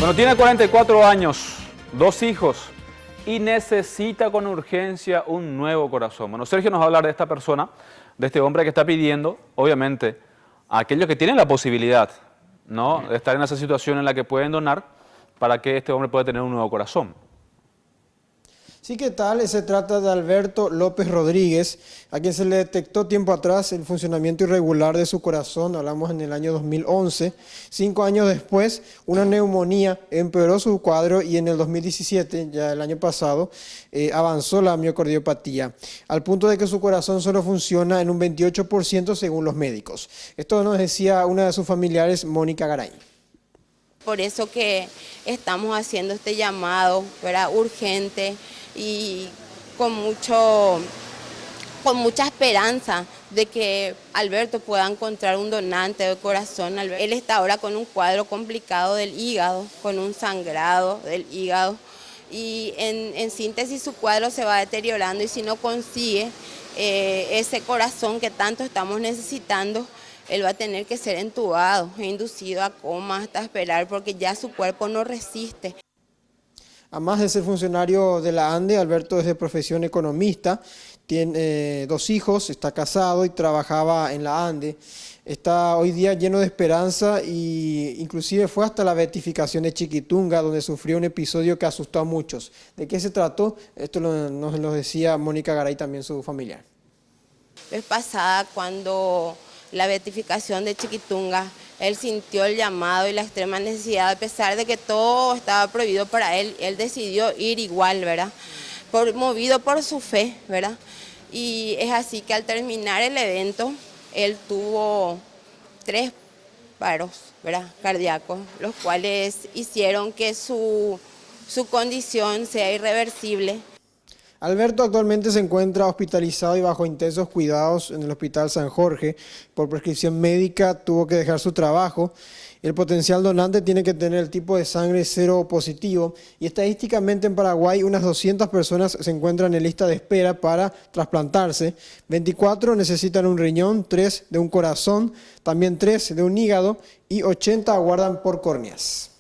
Bueno, tiene 44 años, 2 hijos y necesita con urgencia un nuevo corazón. Bueno, Sergio nos va a hablar de esta persona, de este hombre que está pidiendo, obviamente, a aquellos que tienen la posibilidad, ¿no?, de estar en esa situación en la que pueden donar para que este hombre pueda tener un nuevo corazón. Sí, ¿qué tal? Se trata de Alberto López Rodríguez, a quien se le detectó tiempo atrás el funcionamiento irregular de su corazón, hablamos en el año 2011. 5 años después, una neumonía empeoró su cuadro y en el 2017, ya el año pasado, avanzó la miocardiopatía, al punto de que su corazón solo funciona en un 28% según los médicos. Esto nos decía una de sus familiares, Mónica Garay. Por eso que estamos haciendo este llamado, ¿verdad?, urgente y con mucha esperanza de que Alberto pueda encontrar un donante de corazón. Él está ahora con un cuadro complicado del hígado, con un sangrado del hígado y en síntesis su cuadro se va deteriorando y si no consigue ese corazón que tanto estamos necesitando, él va a tener que ser entubado e inducido a coma hasta esperar porque ya su cuerpo no resiste. Además de ser funcionario de la ANDE, Alberto es de profesión economista, tiene 2 hijos, está casado y trabajaba en la ANDE. Está hoy día lleno de esperanza e inclusive fue hasta la beatificación de Chiquitunga, donde sufrió un episodio que asustó a muchos. ¿De qué se trató? Esto nos lo decía Mónica Garay, también su familiar. La vez pasada, cuando la beatificación de Chiquitunga, él sintió el llamado y la extrema necesidad, a pesar de que todo estaba prohibido para él, él decidió ir igual, ¿verdad? Movido por su fe, ¿verdad? Y es así que al terminar el evento, él tuvo 3 paros, ¿verdad?, cardíacos, los cuales hicieron que su condición sea irreversible. Alberto actualmente se encuentra hospitalizado y bajo intensos cuidados en el Hospital San Jorge. Por prescripción médica tuvo que dejar su trabajo. El potencial donante tiene que tener el tipo de sangre cero positivo y estadísticamente en Paraguay unas 200 personas se encuentran en lista de espera para trasplantarse. 24 necesitan un riñón, 3 de un corazón, también 3 de un hígado y 80 aguardan por córneas.